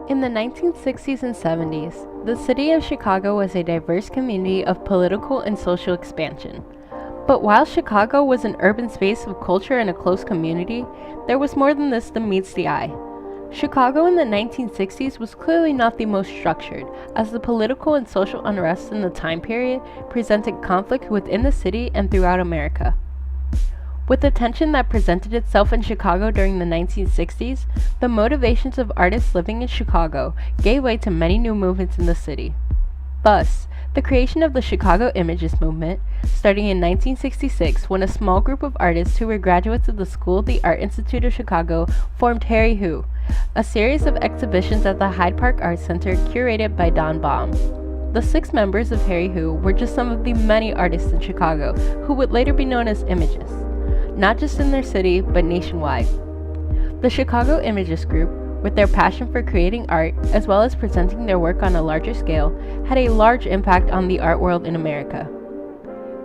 In the 1960s and 70s, the city of Chicago was a diverse community of political and social expansion. But while Chicago was an urban space of culture and a close community, there was more than this that meets the eye. Chicago in the 1960s was clearly not the most structured, as the political and social unrest in the time period presented conflict within the city and throughout America. With the tension that presented itself in Chicago during the 1960s, the motivations of artists living in Chicago gave way to many new movements in the city. Thus, the creation of the Chicago Imagists movement, starting in 1966 when a small group of artists who were graduates of the School of the Art Institute of Chicago formed Harry Who, a series of exhibitions at the Hyde Park Art Center curated by Don Baum. The 6 members of Harry Who were just some of the many artists in Chicago who would later be known as Imagists, not just in their city, but nationwide. The Chicago Imagists group, with their passion for creating art, as well as presenting their work on a larger scale, had a large impact on the art world in America.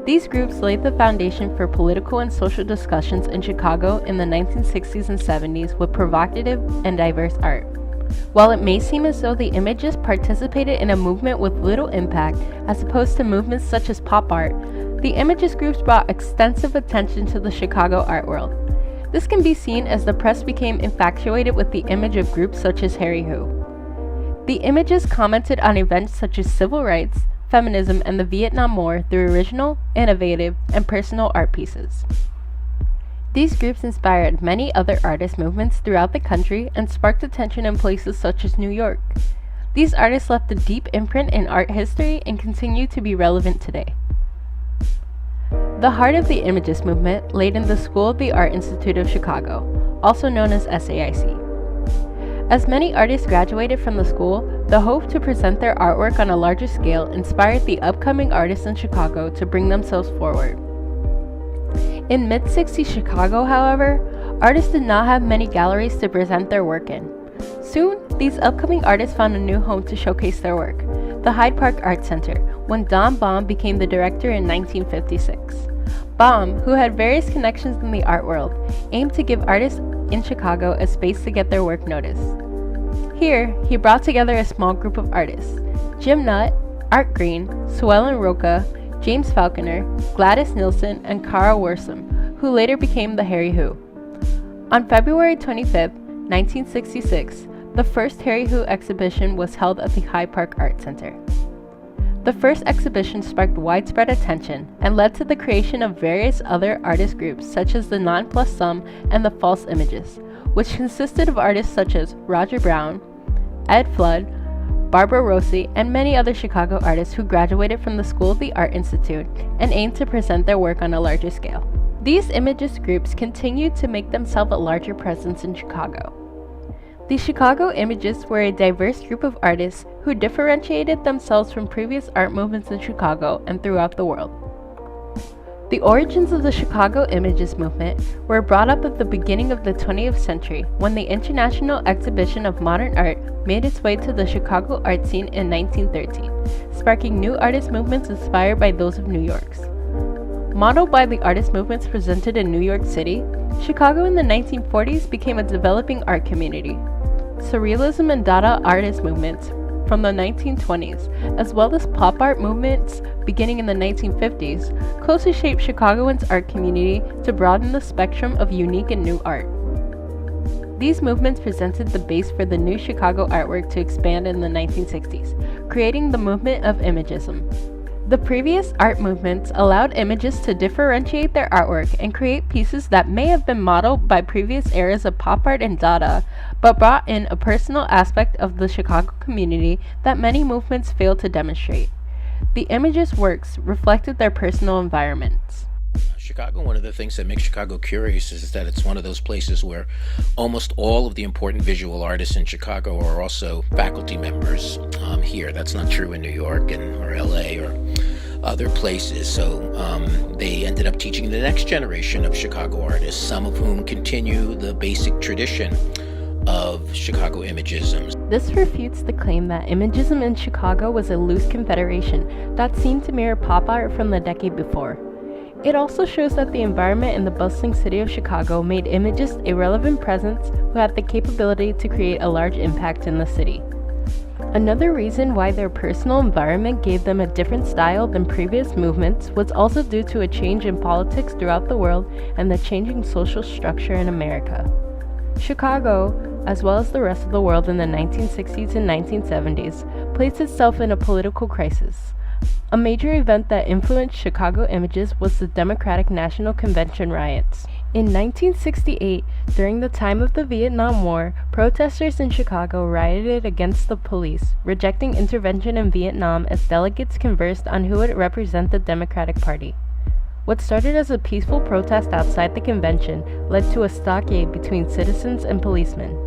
These groups laid the foundation for political and social discussions in Chicago in the 1960s and 70s with provocative and diverse art. While it may seem as though the Imagists participated in a movement with little impact, as opposed to movements such as pop art, the Imagist groups brought extensive attention to the Chicago art world. This can be seen as the press became infatuated with the image of groups such as Harry Who. The Imagists commented on events such as civil rights, feminism, and the Vietnam War through original, innovative, and personal art pieces. These groups inspired many other artist movements throughout the country and sparked attention in places such as New York. These artists left a deep imprint in art history and continue to be relevant today. The heart of the Imagist movement laid in the School of the Art Institute of Chicago, also known as SAIC. As many artists graduated from the school, the hope to present their artwork on a larger scale inspired the upcoming artists in Chicago to bring themselves forward. In mid-60s Chicago, however, artists did not have many galleries to present their work in. Soon, these upcoming artists found a new home to showcase their work, the Hyde Park Art Center, when Don Baum became the director in 1956. Baum, who had various connections in the art world, aimed to give artists in Chicago a space to get their work noticed. Here, he brought together a small group of artists: Jim Nutt, Art Green, Sue Ellen Roca, James Falconer, Gladys Nilsson, and Carl Worsom, who later became the Harry Who. On February 25, 1966, the first Harry Who exhibition was held at the Hyde Park Art Center. The first exhibition sparked widespread attention and led to the creation of various other artist groups such as the Non-Plus-Sum and the False Images, which consisted of artists such as Roger Brown, Ed Flood, Barbara Rossi, and many other Chicago artists who graduated from the School of the Art Institute and aimed to present their work on a larger scale. These Imagist groups continued to make themselves a larger presence in Chicago. The Chicago Imagists were a diverse group of artists who differentiated themselves from previous art movements in Chicago and throughout the world. The origins of the Chicago Imagist movement were brought up at the beginning of the 20th century when the International Exhibition of Modern Art made its way to the Chicago art scene in 1913, sparking new artist movements inspired by those of New York's. Modeled by the artist movements presented in New York City, Chicago in the 1940s became a developing art community. Surrealism and Dada artist movements from the 1920s, as well as pop art movements beginning in the 1950s, closely shaped Chicagoans' art community to broaden the spectrum of unique and new art. These movements presented the base for the new Chicago artwork to expand in the 1960s, creating the movement of Imagism. The previous art movements allowed Imagists to differentiate their artwork and create pieces that may have been modeled by previous eras of pop art and Dada, but brought in a personal aspect of the Chicago community that many movements failed to demonstrate. The Imagist works reflected their personal environments. Chicago, one of the things that makes Chicago curious is that it's one of those places where almost all of the important visual artists in Chicago are also faculty members here. That's not true in New York or LA or other places. So they ended up teaching the next generation of Chicago artists, some of whom continue the basic tradition of Chicago Imagism. This refutes the claim that Imagism in Chicago was a loose confederation that seemed to mirror pop art from the decade before. It also shows that the environment in the bustling city of Chicago made Imagists a relevant presence who had the capability to create a large impact in the city. Another reason why their personal environment gave them a different style than previous movements was also due to a change in politics throughout the world and the changing social structure in America. Chicago, as well as the rest of the world in the 1960s and 1970s, placed itself in a political crisis. A major event that influenced Chicago Imagists was the Democratic National Convention riots. In 1968, during the time of the Vietnam War, protesters in Chicago rioted against the police, rejecting intervention in Vietnam as delegates conversed on who would represent the Democratic Party. What started as a peaceful protest outside the convention led to a stockade between citizens and policemen.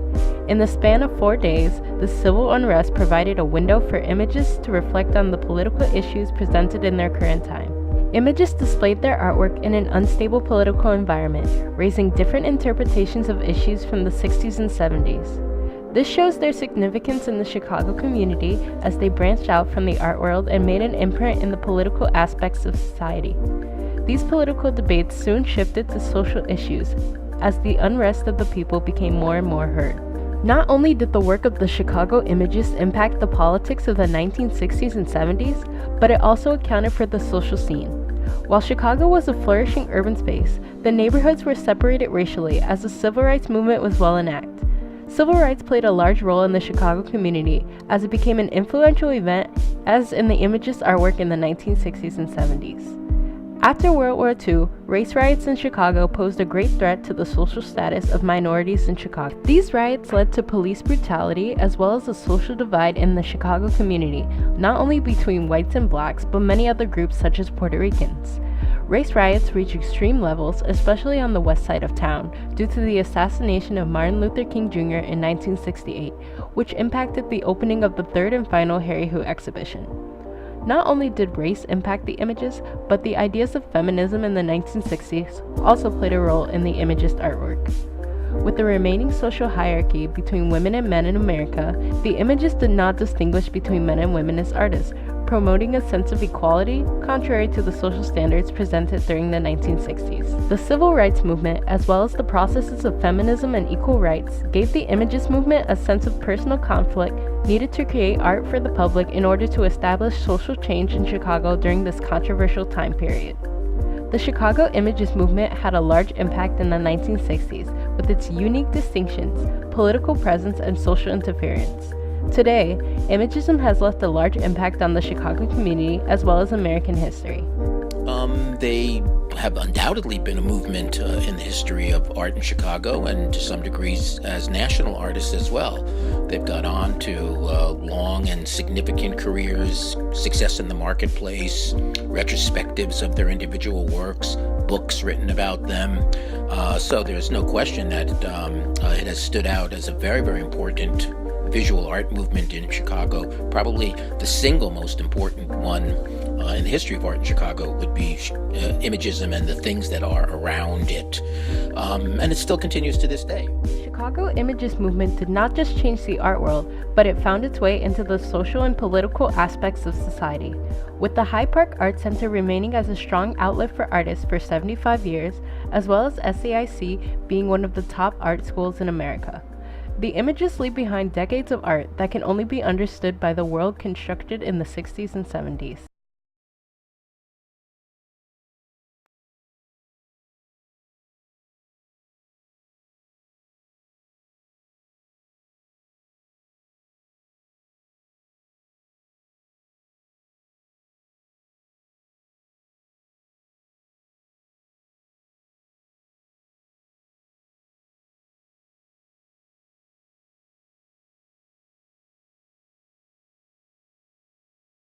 In the span of 4 days, the civil unrest provided a window for Imagists to reflect on the political issues presented in their current time. Imagists displayed their artwork in an unstable political environment, raising different interpretations of issues from the 60s and 70s. This shows their significance in the Chicago community as they branched out from the art world and made an imprint in the political aspects of society. These political debates soon shifted to social issues, as the unrest of the people became more and more heard. Not only did the work of the Chicago Imagists impact the politics of the 1960s and 70s, but it also accounted for the social scene. While Chicago was a flourishing urban space, the neighborhoods were separated racially as the civil rights movement was well in act. Civil rights played a large role in the Chicago community as it became an influential event, as in the Imagist artwork in the 1960s and 70s. After World War II, race riots in Chicago posed a great threat to the social status of minorities in Chicago. These riots led to police brutality as well as a social divide in the Chicago community, not only between whites and blacks, but many other groups such as Puerto Ricans. Race riots reached extreme levels, especially on the west side of town, due to the assassination of Martin Luther King Jr. in 1968, which impacted the opening of the third and final Harry Hoot exhibition. Not only did race impact the Imagists, but the ideas of feminism in the 1960s also played a role in the Imagist artwork. With the remaining social hierarchy between women and men in America, the Imagists did not distinguish between men and women as artists, promoting a sense of equality contrary to the social standards presented during the 1960s. The civil rights movement, as well as the processes of feminism and equal rights, gave the Imagist movement a sense of personal conflict needed to create art for the public in order to establish social change in Chicago during this controversial time period. The Chicago Imagist movement had a large impact in the 1960s with its unique distinctions, political presence, and social interference. Today, Imagism has left a large impact on the Chicago community as well as American history. They have undoubtedly been a movement in the history of art in Chicago, and to some degrees as national artists as well. They've gone on to long and significant careers, success in the marketplace, retrospectives of their individual works, books written about them. So there's no question that it has stood out as a very, very important visual art movement in Chicago. Probably the single most important one in the history of art in Chicago would be Imagism and the things that are around it. And it still continues to this day. Chicago Imagist movement did not just change the art world, but it found its way into the social and political aspects of society. With the Hyde Park Art Center remaining as a strong outlet for artists for 75 years, as well as SAIC being one of the top art schools in America. The Imagists leave behind decades of art that can only be understood by the world constructed in the 60s and 70s.